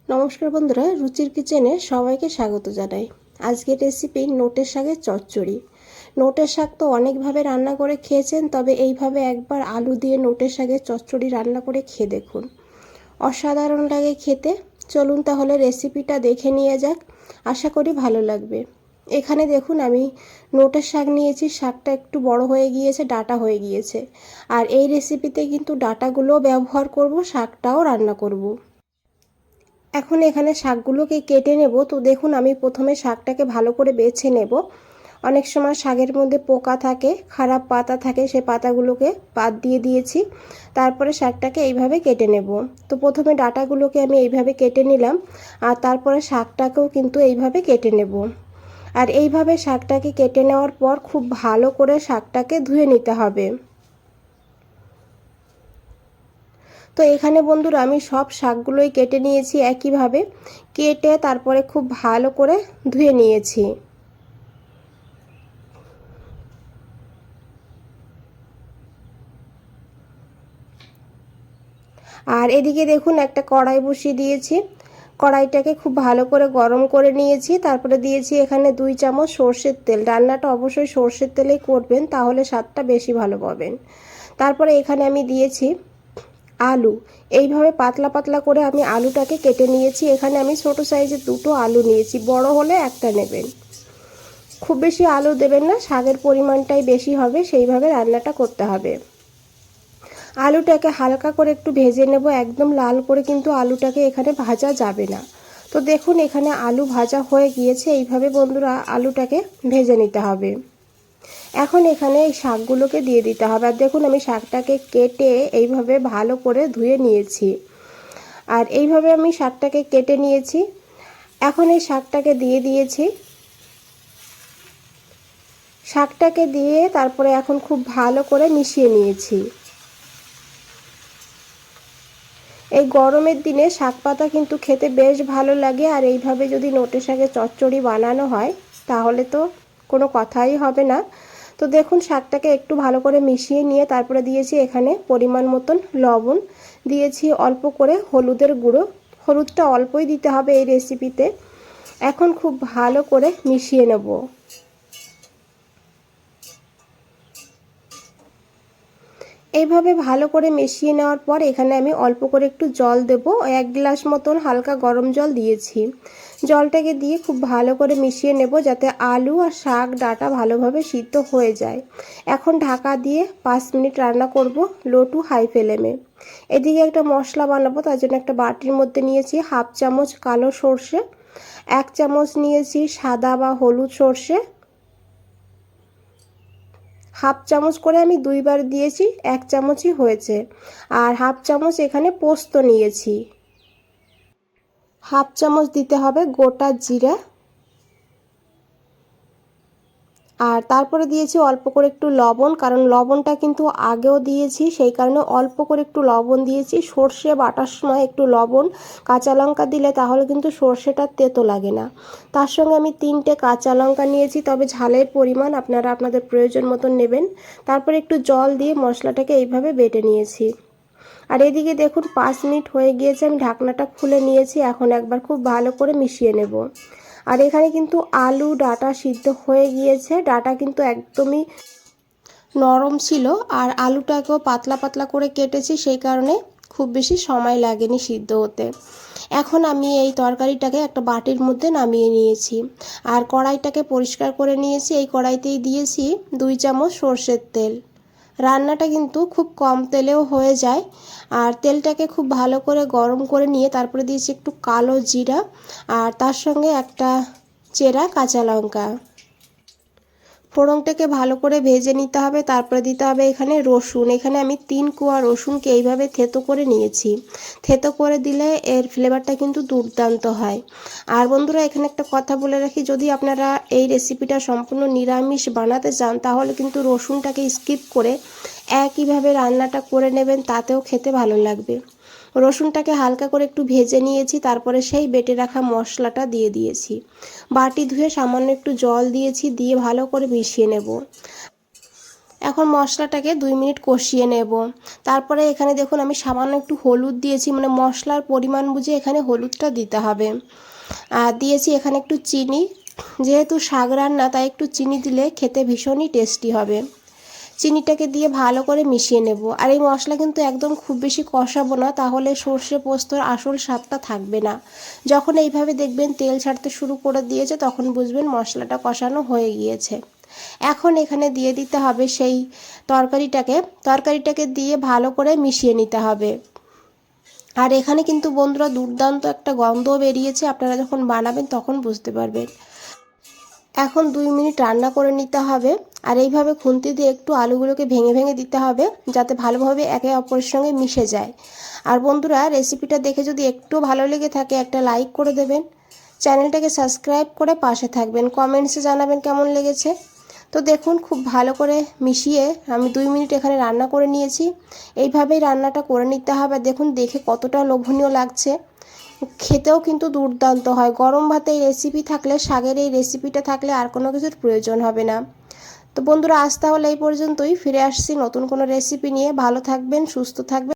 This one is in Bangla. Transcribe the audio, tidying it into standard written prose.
নমস্কার বন্ধুরা, রুচির কিচেনে সবাইকে স্বাগত জানাই। আজকের রেসিপি নোটের শাকের চচ্চড়ি। নোটের শাক তো অনেকভাবে রান্না করে খেয়েছেন, তবে এইভাবে একবার আলু দিয়ে নোটের শাকের চচ্চড়ি রান্না করে খেয়ে দেখুন, অসাধারণ লাগে খেতে। চলুন তাহলে রেসিপিটা দেখে নিয়ে যাক, আশা করি ভালো লাগবে। এখানে দেখুন আমি নোটের শাক নিয়েছি, শাকটা একটু বড় হয়ে গিয়েছে, ডাঁটা হয়ে গিয়েছে। আর এই রেসিপিতে কিন্তু ডাঁটাগুলোও ব্যবহার করব, শাকটাও রান্না করব। এখন এখানে শাকগুলোকে কেটে নেব। তো দেখুন আমি প্রথমে শাকটাকে ভালো করে বেছে নেব। অনেক সময় শাকের মধ্যে পোকা থাকে, খারাপ পাতা থাকে, সেই পাতাগুলোকে বাদ দিয়ে দিয়েছি। তারপরে শাকটাকে এইভাবে কেটে নেব। তো প্রথমে ডাঁটাগুলোকে আমি এইভাবে কেটে নিলাম, আর তারপরে শাকটাকেও কিন্তু এইভাবে কেটে নেব। আর এইভাবে শাকটাকে কেটে নেওয়ার পর খুব ভালো করে শাকটাকে ধুয়ে নিতে হবে। তো এখানে বন্ধুরা আমি সব শাকগুলোই কেটে নিয়েছি, একইভাবে কেটে তারপরে খুব ভালো করে ধুয়ে নিয়েছি। আর এদিকে দেখুন একটা কড়াই বসিয়ে দিয়েছি। কড়াইটাকে খুব ভালো করে গরম করে নিয়েছি। তারপরে দিয়েছি এখানে 2 চামচ সর্ষের তেল। রান্নাটা অবশ্যই সর্ষের তেলেই করবেন, তাহলে স্বাদটা বেশি ভালো পাবেন। তারপরে এখানে আমি দিয়েছি আলু। এইভাবে পাতলা পাতলা করে আমি আলুটাকে কেটে নিয়েছি। এখানে আমি ছোট সাইজের 2টো আলু নিয়েছি, বড় হলে একটা নেবেন। খুব বেশি আলু দেবেন না, শাকের পরিমাণটাই বেশি হবে, সেইভাবে রান্নাটা করতে হবে। আলুটাকে হালকা করে একটু ভেজে নেব, একদম লাল করে কিন্তু আলুটাকে এখানে ভাজা যাবে না। তো দেখুন এখানে আলু ভাজা হয়ে গিয়েছে। এইভাবে বন্ধুরা আলুটাকে ভেজে নিতে হবে। এখন এখানে এই শাকগুলোকে দিয়ে দিতে হবে। আর দেখুন আমি শাকটাকে কেটে এইভাবে ভালো করে ধুয়ে নিয়েছি। আর এইভাবে আমি শাকটাকে কেটে নিয়েছি। এখন এই শাকটাকে দিয়ে দিয়েছি। শাকটাকে দিয়ে তারপরে এখন খুব ভালো করে মিশিয়ে নিয়েছি। এই গরমের দিনে শাক পাতা কিন্তু খেতে বেশ ভালো লাগে। আর এইভাবে যদি নোটে শাকের চচ্চড়ি বানানো হয় তাহলে তো কোনো কথাই হবে না। তো দেখুন শাকটাকে একটু ভালো করে মিশিয়ে নিয়ে তারপরে দিয়েছি এখানে পরিমাণ মতন লবণ, দিয়েছি অল্প করে হলুদের গুঁড়ো। হলুদটা অল্পই দিতে হবে এই রেসিপিতে। এখন খুব ভালো করে মিশিয়ে নেব। এইভাবে ভালো করে মিশিয়ে নেওয়ার পর এখানে আমি অল্প করে একটু জল দেব। 1 গ্লাস মতন হালকা গরম জল দিয়েছি। জলটাকে দিয়ে খুব ভালো করে মিশিয়ে নেব, যাতে আলু আর শাক ডাঁটা ভালোভাবে সিদ্ধ হয়ে যায়। এখন ঢাকা দিয়ে 5 মিনিট রান্না করব লো টু হাই ফ্লেমে। এদিকে একটা মশলা বানাবো, তার জন্য একটা বাটির মধ্যে নিয়েছি 1/2 চামচ কালো সর্ষে, 1 চামচ নিয়েছি সাদা বা হলুদ সর্ষে। 1/2 চামচ করে আমি 2বার দিয়েছি, 1 চামচই হয়েছে। আর 1/2 চামচ এখানে পোস্ত নিয়েছি। 1/2 চামচ দিতে হবে গোটা জিরা। আর তারপরে দিয়েছি অল্প করে একটু লবণ, কারণ লবণটা কিন্তু আগেও দিয়েছি, সেই কারণে অল্প করে একটু লবণ দিয়েছি। সর্ষে বাটার সময় একটু লবণ, কাঁচা লঙ্কা দিলে তাহলে কিন্তু সর্ষেটা তেতো লাগে না। তার সঙ্গে আমি 3টে কাঁচা লঙ্কা নিয়েছি, তবে ঝালের পরিমাণ আপনারা আপনাদের প্রয়োজন মতন নেবেন। তারপরে একটু জল দিয়ে মশলাটাকে এইভাবে বেটে নিয়েছি। আর এদিকে দেখুন 5 মিনিট হয়ে গিয়েছে, আমি ঢাকনাটা খুলে নিয়েছি। এখন একবার খুব ভালো করে মিশিয়ে নেব। আর এখানে কিন্তু আলু ডাঁটা সিদ্ধ হয়ে গিয়েছে। ডাঁটা কিন্তু একদমই নরম ছিল, আর আলুটাকেও পাতলা পাতলা করে কেটেছি, সেই কারণে খুব বেশি সময় লাগেনি সিদ্ধ হতে। এখন আমি এই তরকারিটাকে একটা বাটির মধ্যে নামিয়ে নিয়েছি। আর কড়াইটাকে পরিষ্কার করে নিয়েছি। এই কড়াইতেই দিয়েছি 2 চামচ সর্ষের তেল। রান্নাটা কিন্তু খুব কম তেলেও হয়ে যায়। আর তেলটাকে খুব ভালো করে গরম করে নিয়ে তারপরে দিয়েছি একটু কালো জিরা, আর তার সঙ্গে একটা চেরা কাঁচা লঙ্কা। ফোড়নটাকে ভালো করে ভেজে নিতে হবে। তারপরে দিতে হবে এখানে রসুন। এখানে আমি 3 কোয়া রসুনকে এইভাবে থেতো করে নিয়েছি। থেতো করে দিলে এর ফ্লেভারটা কিন্তু দুর্দান্ত হয়। আর বন্ধুরা এখানে একটা কথা বলে রাখি, যদি আপনারা এই রেসিপিটা সম্পূর্ণ নিরামিষ বানাতে চান তাহলে কিন্তু রসুনটাকে স্কিপ করে একইভাবে রান্নাটা করে নেবেন, তাতেও খেতে ভালো লাগবে। রসুনটাকে হালকা করে একটু ভেজে নিয়েছি, তারপরে সেই বেটে রাখা মশলাটা দিয়ে দিয়েছি। বাটি ধুয়ে সামান্য একটু জল দিয়েছি, দিয়ে ভালো করে মিশিয়ে নেব। এখন মশলাটাকে 2 মিনিট কষিয়ে নেব। তারপরে এখানে দেখুন আমি সামান্য একটু হলুদ দিয়েছি, মানে মশলার পরিমাণ বুঝে এখানে হলুদটা দিতে হবে। আর দিয়েছি এখানে একটু চিনি, যেহেতু শাক রান্না তাই একটু চিনি দিলে খেতে ভীষণই টেস্টি হবে। চিনিটাকে দিয়ে ভালো করে মিশিয়ে নেব। আর এই মশলা কিন্তু একদম খুব বেশি কষাবো না, তাহলে সর্ষে পোস্তর আসল স্বাদটা থাকবে না। যখন এইভাবে দেখবেন তেল ছাড়তে শুরু করে দিয়েছে তখন বুঝবেন মশলাটা কষানো হয়ে গিয়েছে। এখন এখানে দিয়ে দিতে হবে সেই তরকারিটাকে দিয়ে ভালো করে মিশিয়ে নিতে হবে। আর এখানে কিন্তু বন্ধুরা দুর্দান্ত একটা গন্ধও বেরিয়েছে, আপনারা যখন বানাবেন তখন বুঝতে পারবেন। এখন 2 মিনিট রান্না করে নিতে হবে। আর এইভাবে খুন্তি দিয়ে একটু আলুগুলোকে ভেঙে ভেঙে দিতে হবে, যাতে ভালোভাবে একে অপরের সঙ্গে মিশে যায়। আর বন্ধুরা রেসিপিটা দেখে যদি একটু ভালো লেগে থাকে একটা লাইক করে দেবেন, চ্যানেলটাকে সাবস্ক্রাইব করে পাশে থাকবেন, কমেন্টসে জানাবেন কেমন লেগেছে। তো দেখুন খুব ভালো করে মিশিয়ে আমি 2 মিনিট এখানে রান্না করে নিয়েছি। এইভাবেই রান্নাটা করে নিতে হবে। দেখুন দেখে কতটা লোভনীয় লাগছে, খেতেও কিন্তু দুর্দান্ত হয়। গরম ভাতে এই রেসিপি থাকলে, শাকের এই রেসিপিটা থাকলে আর কোনো কিছুর প্রয়োজন হবে না। তো বন্ধুরা আজ তাহলে এই পর্যন্তই, ফিরে আসছি নতুন কোনো রেসিপি নিয়ে। ভালো থাকবেন, সুস্থ থাকবেন।